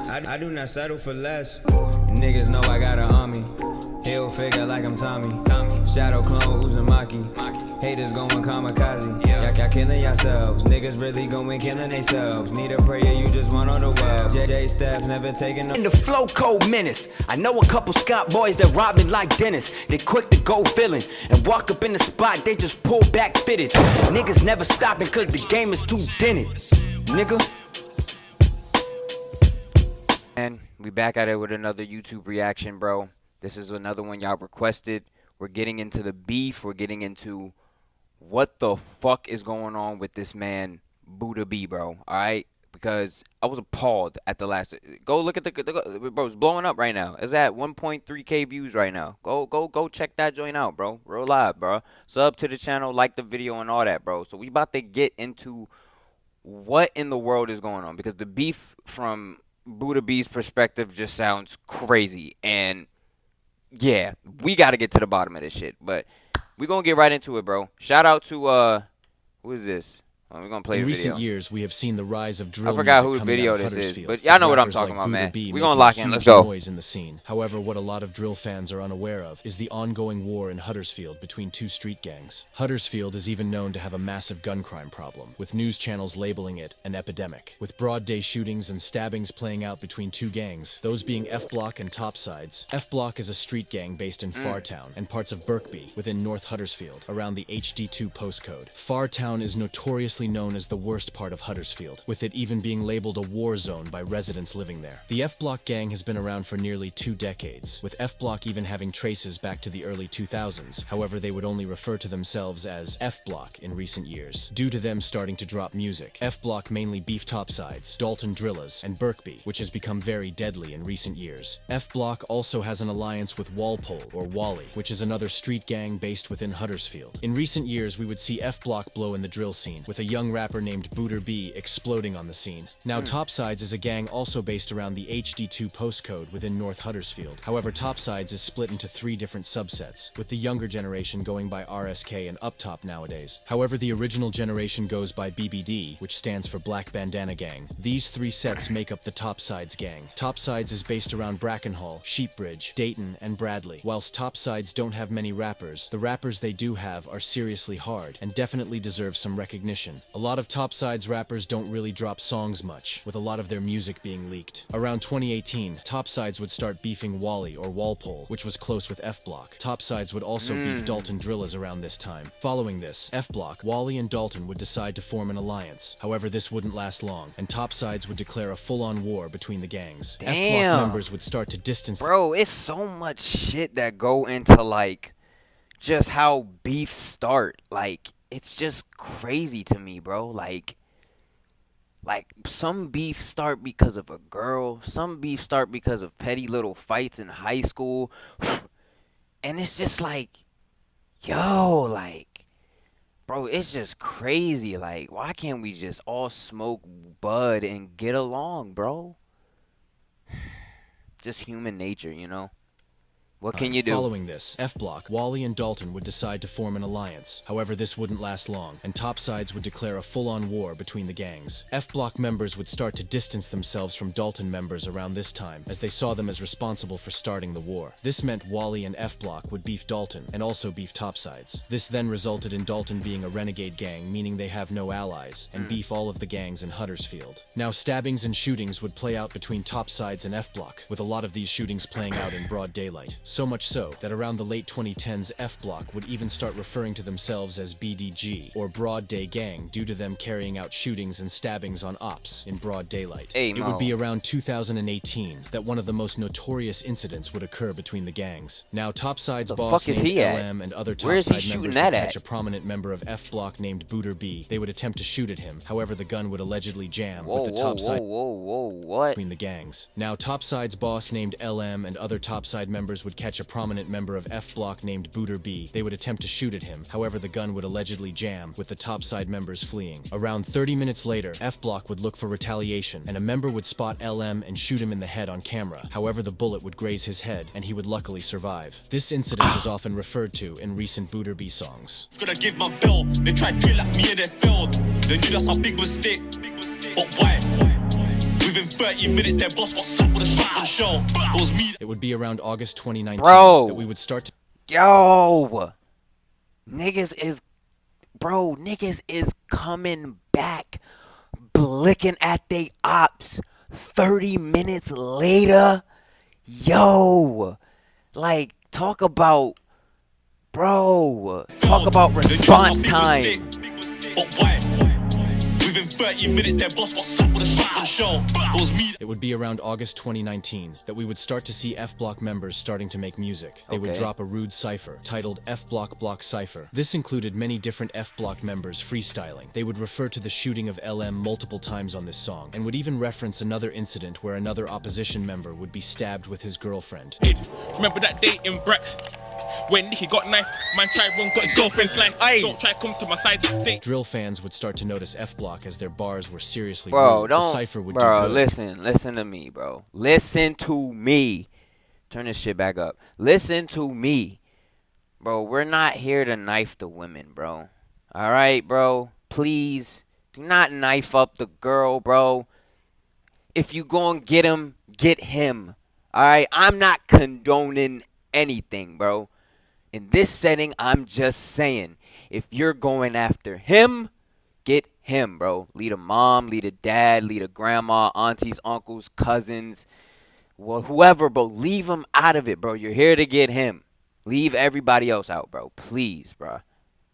I do not settle for less. Niggas know I got an army. Hill figure like I'm Tommy. Shadow clone Uzumaki. Haters going kamikaze. Y'all killing yourselves. Niggas really going killing themselves. Need a prayer, you just want on the well. JJ Staff never taking no. In the flow code menace. I know a couple Scott boys that rob me like Dennis. They quick to go villain and walk up in the spot. They just pull back fitteds. Niggas never stopping cause the game is too dented. Nigga. And we back at it with another YouTube reaction, bro. This is another one y'all requested. We're getting into the beef. We're getting into what the fuck is going on with this man, BOOTER B, bro. All right? Because I was appalled at the last. Go look at the bro, it's blowing up right now. It's at 1.3K views right now. Go check that joint out, bro. Real live, bro. Sub to the channel, like the video and all that, bro. So we about to get into what in the world is going on. Because the beef from BOOTER B's perspective just sounds crazy. And yeah, we got to get to the bottom of this shit. But we're going to get right into it, bro. Shout out to, who is this? We're going to play the video. In recent years, we have seen the rise of drill I forgot music whose coming video out of this is, Huddersfield, but y'all know what I'm rappers talking like about, man. BOOTER B We're going to making lock in. Let's huge go. noise in the scene. However, what a lot of drill fans are unaware of is the ongoing war in Huddersfield between two street gangs. Huddersfield is even known to have a massive gun crime problem, with news channels labeling it an epidemic. With broad-day shootings and stabbings playing out between two gangs, those being F Block and Topsides. F Block is a street gang based in Fartown and parts of Birkby within North Huddersfield, around the HD2 postcode. Fartown is notoriously known as the worst part of Huddersfield, with it even being labeled a war zone by residents living there. The F Block gang has been around for nearly 2 decades, with F Block even having traces back to the early 2000s. However, they would only refer to themselves as F Block in recent years, due to them starting to drop music. F Block mainly beef Topsides, Dalton Drillers, and Birkby, which has become very deadly in recent years. F Block also has an alliance with Walpole, or Wally, which is another street gang based within Huddersfield. In recent years, we would see F Block blow in the drill scene, with a young rapper named BOOTER B exploding on the scene. Now, Topsides is a gang also based around the HD2 postcode within North Huddersfield. However, Topsides is split into 3 different subsets, with the younger generation going by RSK and Up Top nowadays. However, the original generation goes by BBD, which stands for Black Bandana Gang. These 3 sets make up the Topsides gang. Topsides is based around Brackenhall, Sheepbridge, Dayton, and Bradley. Whilst Topsides don't have many rappers, the rappers they do have are seriously hard and definitely deserve some recognition. A lot of Topsides rappers don't really drop songs much, with a lot of their music being leaked. Around 2018, Topsides would start beefing Wally or Walpole, which was close with F Block. Topsides would also beef Dalton Drillers around this time. Following this, F Block, Wally, and Dalton would decide to form an alliance. However, this wouldn't last long, and Topsides would declare a full-on war between the gangs. Damn. F Block members would start to distance. Bro, it's so much shit that go into, like, just how beefs start. Like, it's just crazy to me, bro. Like some beef start because of a girl, some beef start because of petty little fights in high school, and it's just like, yo, like, bro, it's just crazy. Like, why can't we just all smoke bud and get along, bro? Just human nature, you know. What can you do? Following this, F Block, Wally, and Dalton would decide to form an alliance. However, this wouldn't last long, and Topsides would declare a full-on war between the gangs. F Block members would start to distance themselves from Dalton members around this time, as they saw them as responsible for starting the war. This meant Wally and F Block would beef Dalton, and also beef Topsides. This then resulted in Dalton being a renegade gang, meaning they have no allies, and beef all of the gangs in Huddersfield. Now, stabbings and shootings would play out between Topsides and F Block, with a lot of these shootings playing out in broad daylight. So much so that around the late 2010s, F Block would even start referring to themselves as BDG, or Broad Day Gang, due to them carrying out shootings and stabbings on ops in broad daylight. It would be around 2018 that one of the most notorious incidents would occur between the gangs. Now, Topsides boss named LM and other Topside members would catch a prominent member of F Block named BOOTER B. They would attempt to shoot at him. However, the gun would allegedly jam with the Topside between the gangs. Now, Topside's boss named LM and other Topside members would catch a prominent member of F Block named BOOTER B. They would attempt to shoot at him. However, the gun would allegedly jam, with the Topside members fleeing. Around 30 minutes later, F Block would look for retaliation, and a member would spot LM and shoot him in the head on camera. However, the bullet would graze his head, and he would luckily survive. This incident is often referred to in recent BOOTER B songs. Gonna give my bill. They tried drill at me in their field. They knew that's how big was stick. But why? With Within 30 minutes, their boss got slapped with a shot on show. It was me. It would be around August 2019 Bro. that we would start to... Yo, niggas is coming back, blicking at they ops 30 minutes later. Yo, like, talk about response time. But why? Within 30 minutes, their boss got slapped with a shot on show. It was me. It would be around August 2019 that we would start to see F Block members starting to make music. They would Okay. drop a rude cipher titled F Block Block Cipher. This included many different F Block members freestyling. They would refer to the shooting of LM multiple times on this song, and would even reference another incident where another opposition member would be stabbed with his girlfriend. Remember that day in Brex when Nicky got knifed? Man tried one, got his girlfriend sliced. Don't try come to my side. Drill fans would start to notice F Block as their bars were seriously Bro, rude. don't. The cipher would Bro, do good. listen to me, bro. Listen to me. Turn this shit back up. Listen to me. Bro, we're not here to knife the women, bro. All right, bro? Please do not knife up the girl, bro. If you gon' get him, get him. All right? I'm not condoning anything, bro. In this setting, I'm just saying, if you're going after him, get him, bro. Lead a mom, lead a dad, lead a grandma, aunties, uncles, cousins, well, whoever, bro. Leave him out of it, bro. You're here to get him. Leave everybody else out, bro. Please, bro.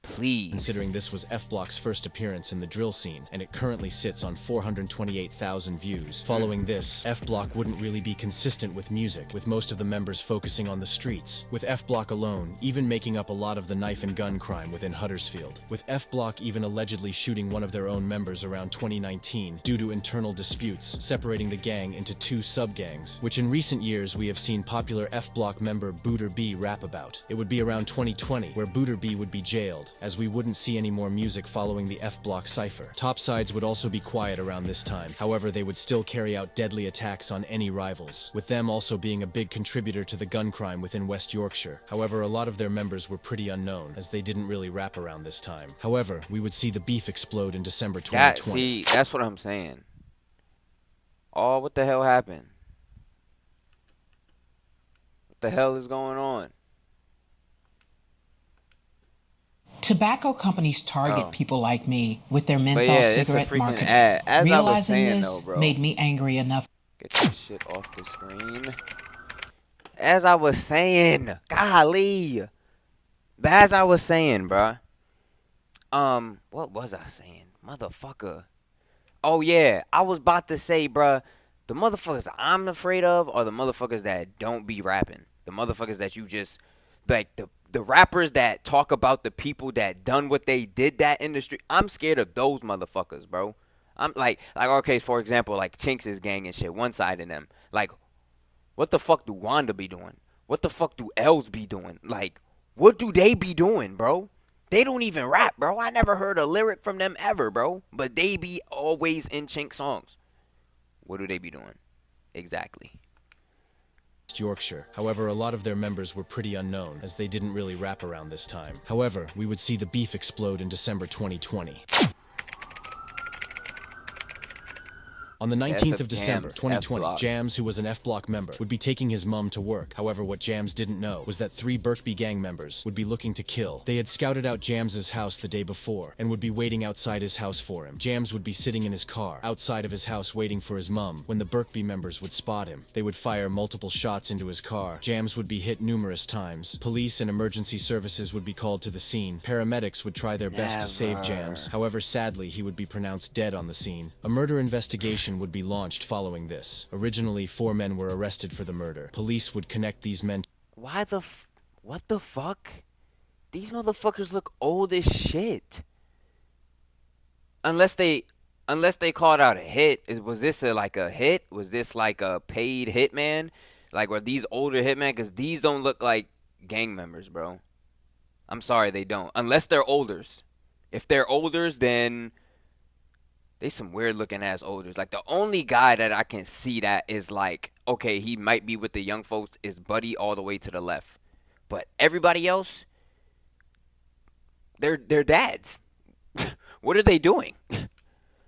Please. Considering this was F Block's first appearance in the drill scene, and it currently sits on 428,000 views. Following this, F Block wouldn't really be consistent with music, with most of the members focusing on the streets, with F Block alone even making up a lot of the knife and gun crime within Huddersfield, with F Block even allegedly shooting one of their own members around 2019 due to internal disputes, separating the gang into two sub-gangs, which in recent years we have seen popular F Block member BOOTER B rap about. It would be around 2020 where BOOTER B would be jailed, as we wouldn't see any more music following the F Block cipher. Topsides would also be quiet around this time. However, they would still carry out deadly attacks on any rivals, with them also being a big contributor to the gun crime within West Yorkshire. However, a lot of their members were pretty unknown, as they didn't really rap around this time. However, we would see the beef explode in December 2020. That's what I'm saying. Oh, what the hell happened? What the hell is going on? Tobacco companies target people like me with their menthol it's a cigarette freaking marketing. ad. As I was Realizing saying, this though, bro. made me angry enough. Get this shit off the screen. As I was saying, golly. But as I was saying, bruh. What was I saying? Motherfucker. Oh, yeah. I was about to say, bruh, the motherfuckers I'm afraid of are the motherfuckers that don't be rapping. The motherfuckers that you just, like, the rappers that talk about the people that done what they did that industry. I'm scared of those motherfuckers, bro. I'm like, okay, for example, like Chinks' gang and shit, one side of them. Like, what the fuck do Wanda be doing? What the fuck do Els be doing? Like, what do they be doing, bro? They don't even rap, bro. I never heard a lyric from them ever, bro. But they be always in Chink songs. What do they be doing? Exactly. Yorkshire. However, a lot of their members were pretty unknown, as they didn't really rap around this time. However, we would see the beef explode in December 2020. On the 19th of December, 2020, Javz, who was an F Block member, would be taking his mum to work. However, what Javz didn't know was that 3 Birkby gang members would be looking to kill. They had scouted out Javz's house the day before, and would be waiting outside his house for him. Javz would be sitting in his car, outside of his house waiting for his mum, when the Birkby members would spot him. They would fire multiple shots into his car. Javz would be hit numerous times. Police and emergency services would be called to the scene. Paramedics would try their best to save Javz. However, sadly, he would be pronounced dead on the scene. A murder investigation would be launched following this. Originally, 4 men were arrested for the murder. Police would connect these men. What the fuck? These motherfuckers look old as shit. Unless they called out a hit. Was this like a hit? Was this like a paid hitman? Like, were these older hitmen? Because these don't look like gang members, bro. I'm sorry, they don't. Unless they're olders. If they're olders, then they some weird looking ass olders. Like, the only guy that I can see that is like, okay, he might be with the young folks is Buddy all the way to the left. But everybody else, they're dads. What are they doing?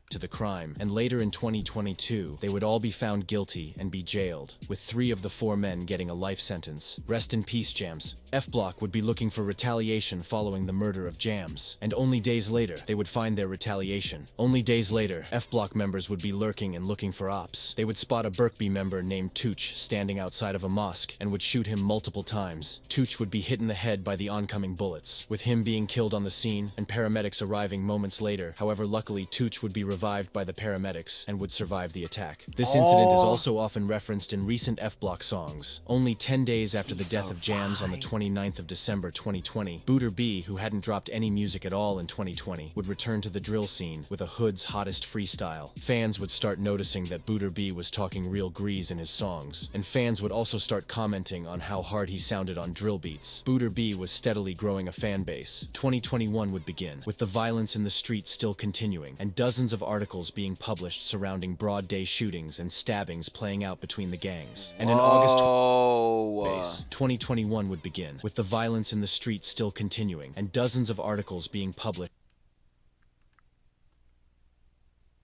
to the crime, and later in 2022, they would all be found guilty and be jailed, with 3 of the 4 men getting a life sentence. Rest in peace, Jams. F Block would be looking for retaliation following the murder of Jams, and only days later, they would find their retaliation. Only days later, F Block members would be lurking and looking for ops. They would spot a Birkby member named Tooch standing outside of a mosque and would shoot him multiple times. Tooch would be hit in the head by the oncoming bullets, with him being killed on the scene and paramedics arriving moments later. However, luckily, Tooch would be revived by the paramedics and would survive the attack. This incident is also often referenced in recent F Block songs. Only 10 days after the death of Jams on the 29th of December 2020, BOOTER B, who hadn't dropped any music at all in 2020, would return to the drill scene with a Hood's hottest freestyle. Fans would start noticing that BOOTER B was talking real grease in his songs, and fans would also start commenting on how hard he sounded on drill beats. BOOTER B was steadily growing a fan base. 2021 would begin, with the violence in the streets still continuing, and dozens of articles being published surrounding broad day shootings and stabbings playing out between the gangs. And in August 2021 would begin, with the violence in the streets still continuing, and dozens of articles being published.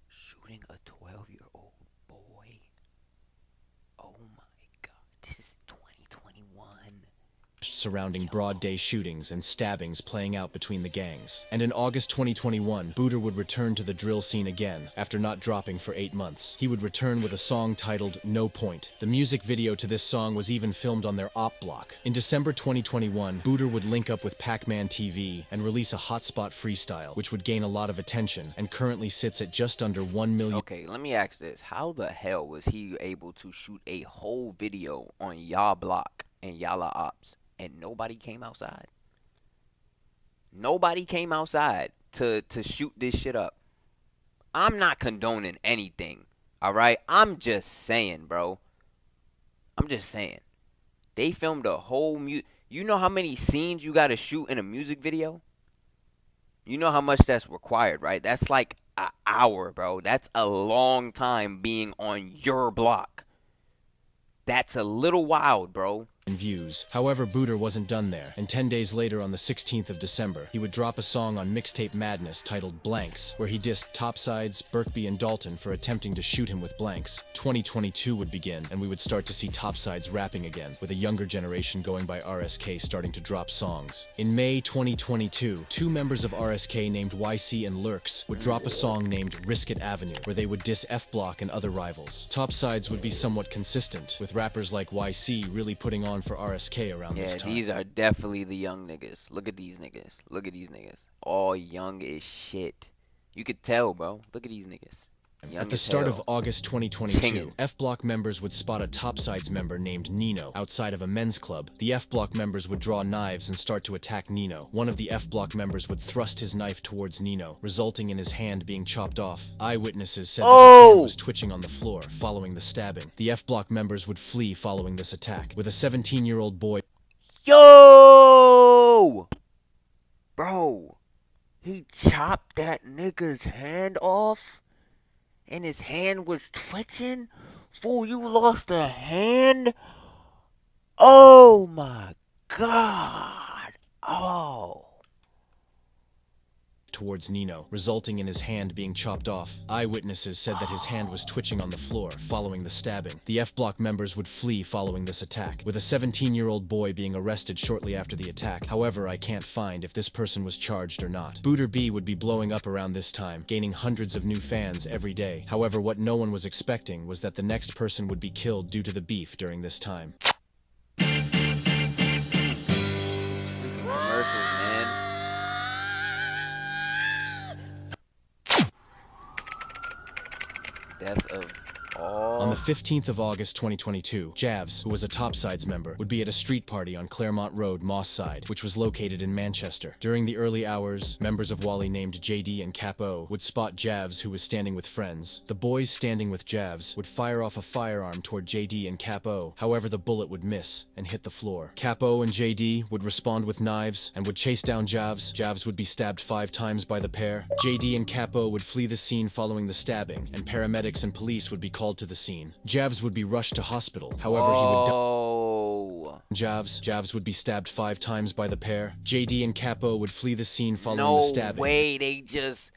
Shooting a 12-year-old boy. Oh my God, this is 2021. Surrounding broad day shootings and stabbings playing out between the gangs. And in August 2021, BOOTER would return to the drill scene again, after not dropping for 8 months. He would return with a song titled No Point. The music video to this song was even filmed on their op block. In December 2021, BOOTER would link up with Pac-Man TV and release a hotspot freestyle, which would gain a lot of attention, and currently sits at just under 1 million. Okay, let me ask this. How the hell was he able to shoot a whole video on y'all block and y'all ops, and nobody came outside? Nobody came outside to shoot this shit up. I'm not condoning anything, all right? I'm just saying, bro. I'm just saying. They filmed a whole You know how many scenes you got to shoot in a music video? You know how much that's required, right? That's like an hour, bro. That's a long time being on your block. That's a little wild, bro. Views. However, BOOTER wasn't done there, and 10 days later on the 16th of December, he would drop a song on Mixtape Madness titled Blanks, where he dissed Topsides, Birkby, and Dalton for attempting to shoot him with blanks. 2022 would begin, and we would start to see Topsides rapping again, with a younger generation going by RSK starting to drop songs. In May 2022, 2 members of RSK named YC and Lurks would drop a song named Risk It Avenue, where they would diss F Block and other rivals. Topsides would be somewhat consistent, with rappers like YC really putting on for RSK around this time. Yeah, these are definitely the young niggas. Look at these niggas. Look at these niggas. All young as shit. You could tell, bro. Look at these niggas. At the start of August 2022, F Block members would spot a Topsides member named Nino outside of a men's club. The F Block members would draw knives and start to attack Nino. One of the F Block members would thrust his knife towards Nino, resulting in his hand being chopped off. Eyewitnesses said that his hand was twitching on the floor following the stabbing. The F Block members would flee following this attack, with a 17-year-old boy. Yo! Bro, he chopped that nigga's hand off? And his hand was twitching? Fool, you lost a hand? Oh my God. Oh. Towards Nino, resulting in his hand being chopped off. Eyewitnesses said that his hand was twitching on the floor following the stabbing. The F Block members would flee following this attack, with a 17-year-old boy being arrested shortly after the attack. However, I can't find if this person was charged or not. BOOTER B would be blowing up around this time, gaining hundreds of new fans every day. However, what no one was expecting was that the next person would be killed due to the beef during this time. Commercials, man. Death of all. On the 15th of August 2022, Javz, who was a Topsides member, would be at a street party on Claremont Road, Moss Side, which was located in Manchester. During the early hours, members of Wally named JD and Capo would spot Javz, who was standing with friends. The boys standing with Javz would fire off a firearm toward JD and Capo. However, the bullet would miss and hit the floor. Capo and JD would respond with knives and would chase down Javz. Javz would be stabbed 5 times by the pair. JD and Capo would flee the scene following the stabbing, and paramedics and police would be called to the scene. Javz would be rushed to hospital. However, he would die. Javz would be stabbed 5 times by the pair. JD and Capo would flee the scene following the stabbing. No way, they just...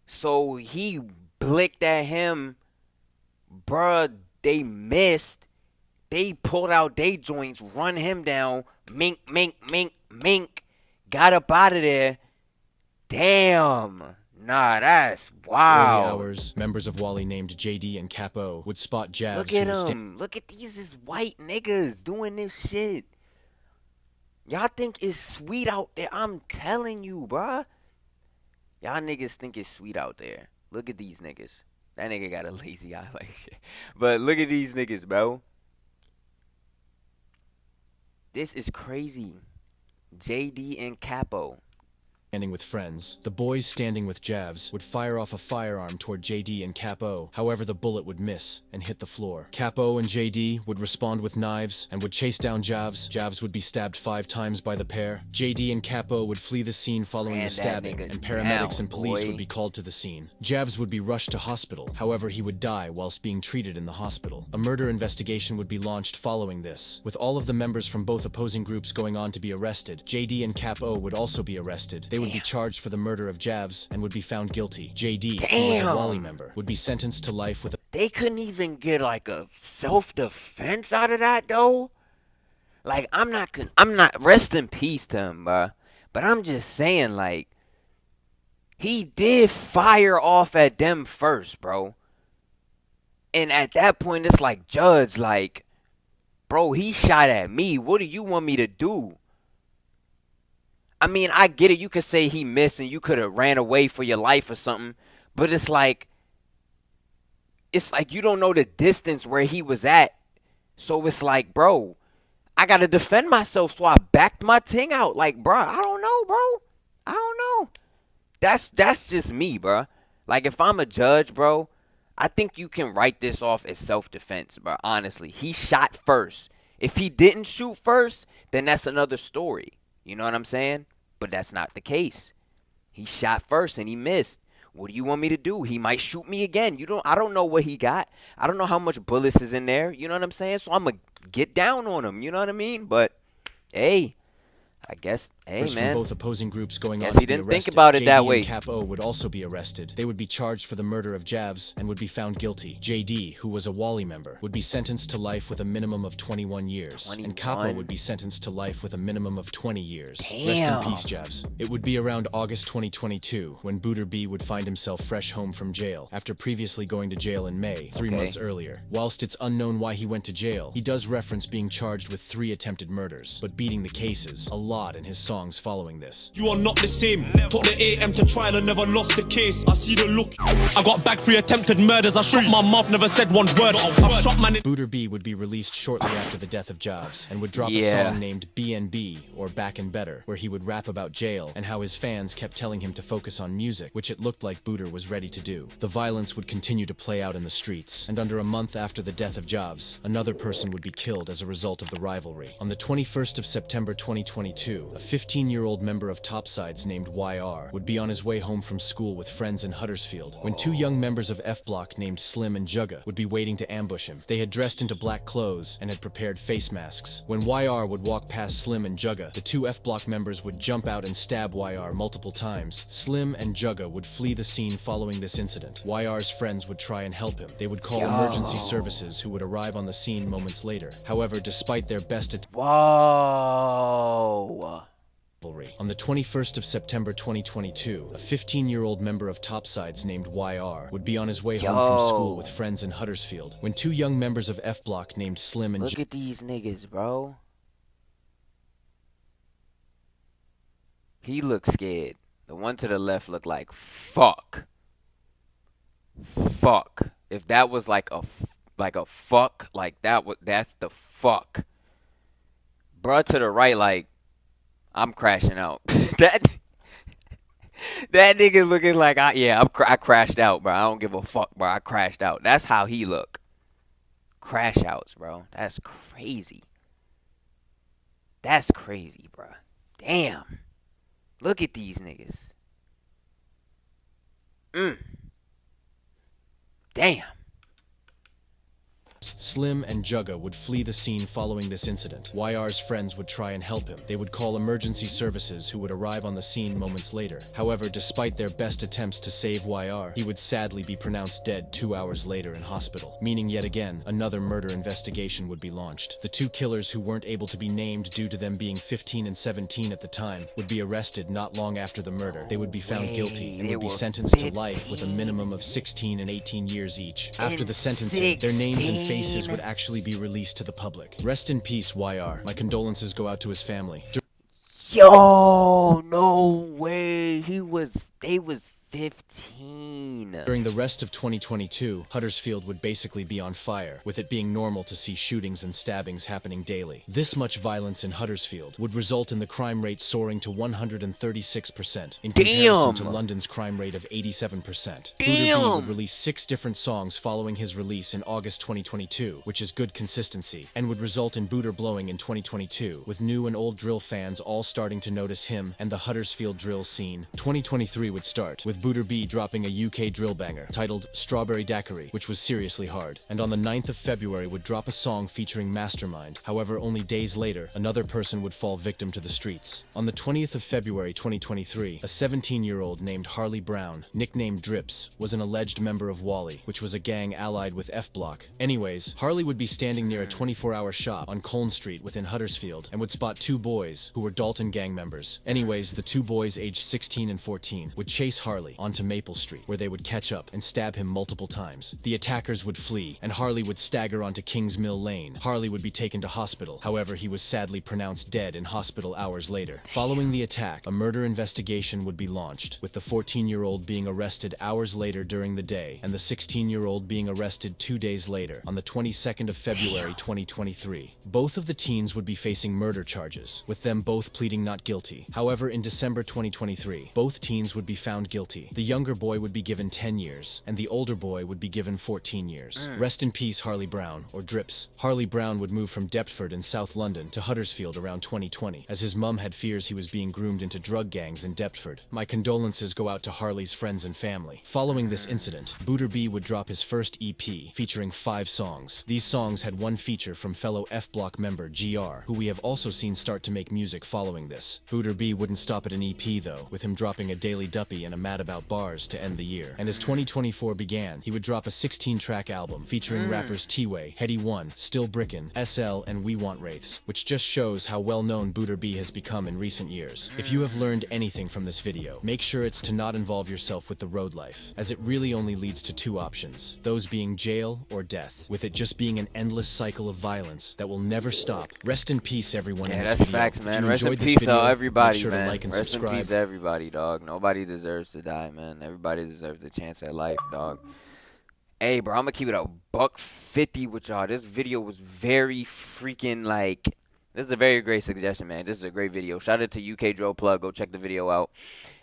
So he blicked at him, bruh. They missed. They pulled out they joints, run him down. Mink, mink, mink, mink. Got up out of there. Damn. Nah, that's wow. Early hours, members of Wally named JD and Capo would spot Javz. Look at him. Look at these white niggas doing this shit. Y'all think it's sweet out there. I'm telling you, bruh. Y'all niggas think it's sweet out there. Look at these niggas. That nigga got a lazy eye like shit. But look at these niggas, bro. This is crazy. JD and Capo. Standing with friends, the boys standing with Javz would fire off a firearm toward JD and Capo. However, the bullet would miss and hit the floor. Capo and JD would respond with knives and would chase down Javz. Javz would be stabbed 5 times by the pair. JD and Capo would flee the scene following the stabbing, and paramedics and police would be called to the scene. Javz would be rushed to hospital. However, he would die whilst being treated in the hospital. A murder investigation would be launched following this, with all of the members from both opposing groups going on to be arrested. JD and Capo would also be arrested. They would be charged for the murder of Javz and would be found guilty. JD, who was a Wally member, would be sentenced to life with a... They couldn't even get like a self-defense out of that though. Like I'm not rest in peace to him, bruh. But I'm just saying, like, he did fire off at them first, bro. And at that point, it's like, Judge, like, bro, he shot at me. What do you want me to do? I mean, I get it. You could say he missed and you could have ran away for your life or something. But it's like you don't know the distance where he was at. So it's like, bro, I got to defend myself. So I backed my ting out. Like, bro, I don't know, bro. I don't know. That's just me, bro. Like, if I'm a judge, bro, I think you can write this off as self-defense, bro. Honestly, he shot first. If he didn't shoot first, then that's another story. You know what I'm saying? But that's not the case. He shot first and he missed. What do you want me to do? He might shoot me again. I don't know what he got. I don't know how much bullets is in there. You know what I'm saying? So I'm going to get down on him. You know what I mean? But, hey, I guess, hey, man. From both opposing groups going Guess on he to be didn't arrested. think about it that JD way. And Capo would also be arrested. They would be charged for the murder of Javz and would be found guilty. JD, who was a Wally member, would be sentenced to life with a minimum of 21 years. 21? And Capo would be sentenced to life with a minimum of 20 years. Damn. Rest in peace, Javz. It would be around August 2022 when Booter B would find himself fresh home from jail after previously going to jail in May, 3 months earlier. Whilst it's unknown why he went to jail, he does reference being charged with 3 attempted murders, but beating the cases a lot in his songs following this. You are not the same. Took the AM to trial and never lost the case. I see the look. I got back 3 attempted murders. I shot my mouth, never said one word. I shot man. Booter B would be released shortly after the death of Javz and would drop a song named BNB, or Back and Better, where he would rap about jail and how his fans kept telling him to focus on music, which it looked like Booter was ready to do. The violence would continue to play out in the streets, and under a month after the death of Javz, another person would be killed as a result of the rivalry. On the 21st of September 2022, a 15-year-old member of Topsides named YR would be on his way home from school with friends in Huddersfield when 2 young members of F Block named Slim and Jugga would be waiting to ambush him. They had dressed into black clothes and had prepared face masks. When YR would walk past Slim and Jugga, the 2 F Block members would jump out and stab YR multiple times. Slim and Jugga would flee the scene following this incident. YR's friends would try and help him. They would call emergency services, who would arrive on the scene moments later. However, despite their best Whoa. On the 21st of September 2022, a 15-year-old member of Topsides named YR would be on his way home from school with friends in Huddersfield when 2 young members of F Block named Slim and Look at these niggas, bro. He looked scared. The one to the left looked like fuck. Fuck. If that was like a fuck, like that's the fuck. Bruh to the right, like, I'm crashing out. that nigga looking like I crashed out, bro. I don't give a fuck, bro. I crashed out. That's how he look. Crash outs, bro. That's crazy. That's crazy, bro. Damn. Look at these niggas. Damn. Slim and Jugga would flee the scene following this incident. YR's friends would try and help him. They would call emergency services who would arrive on the scene moments later. However, despite their best attempts to save YR, he would sadly be pronounced dead 2 hours later in hospital, meaning yet again, another murder investigation would be launched. The two killers who weren't able to be named due to them being 15 and 17 at the time would be arrested not long after the murder. They would be found guilty and would be sentenced to life with a minimum of 16 and 18 years each. After the sentencing, their names and faces would actually be released to the public. Rest in peace, YR. My condolences go out to his family. Yo, no way. They was 15. During the rest of 2022, Huddersfield would basically be on fire, with it being normal to see shootings and stabbings happening daily. This much violence in Huddersfield would result in the crime rate soaring to 136%, in comparison to London's crime rate of 87%. BOOTER would release 6 different songs following his release in August 2022, which is good consistency, and would result in BOOTER blowing in 2022, with new and old drill fans all starting to notice him and the Huddersfield drill scene. 2023 would start, with BOOTER dropping a UK drill banger titled Strawberry Daiquiri, which was seriously hard, and on the 9th of February would drop a song featuring Mastermind. However, only days later, another person would fall victim to the streets. On the 20th of February 2023, a 17-year-old named Harley Brown, nicknamed Drips, was an alleged member of Wally, which was a gang allied with F Block. Anyways, Harley would be standing near a 24-hour shop on Colne Street within Huddersfield and would spot 2 boys who were Dalton gang members. Anyways, the 2 boys aged 16 and 14 would chase Harley onto Maple Street, where they would catch up and stab him multiple times. The attackers would flee, and Harley would stagger onto Kings Mill Lane. Harley would be taken to hospital. However, he was sadly pronounced dead in hospital hours later. Following the attack, a murder investigation would be launched, with the 14-year-old being arrested hours later during the day, and the 16-year-old being arrested 2 days later, on the 22nd of February 2023. Both of the teens would be facing murder charges, with them both pleading not guilty. However, in December 2023, both teens would be found guilty. The younger boy would be given 10 years, and the older boy would be given 14 years. Rest in peace, Harley Brown, or Drips. Harley Brown would move from Deptford in South London to Huddersfield around 2020, as his mum had fears he was being groomed into drug gangs in Deptford. My condolences go out to Harley's friends and family. Following this incident, BOOTER would drop his first EP, featuring 5 songs. These songs had one feature from fellow F Block member GR, who we have also seen start to make music following this. BOOTER wouldn't stop at an EP though, with him dropping a Daily Duppy and a Mad About Bars to end the year. And as 2024 began, he would drop a 16-track album featuring rappers T-Way, Heady One, Still Brickin', SL, and We Want Wraiths, which just shows how well-known BOOTER has become in recent years. If you have learned anything from this video, make sure it's to not involve yourself with the road life, as it really only leads to 2 options, those being jail or death, with it just being an endless cycle of violence that will never stop. Rest in peace, everyone. Yeah, that's facts, man. Rest in peace, everybody, man. Rest in peace, everybody, dog. Nobody deserves to die, man. Everybody deserves a chance at life, dog. Hey, bro, I'm gonna keep it a $150 with y'all. This video was very freaking like. This is a very great suggestion, man. This is a great video. Shout out to UK Drill Plug. Go check the video out.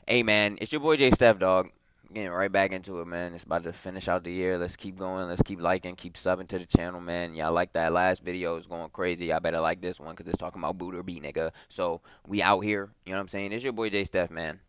Hey, man, it's your boy J Steph, dog. Getting right back into it, man. It's about to finish out the year. Let's keep going. Let's keep liking, keep subbing to the channel, man. Y'all like that last video. It's going crazy. Y'all better like this one because it's talking about BOOTER, nigga. So we out here. You know what I'm saying? It's your boy J Steph, man.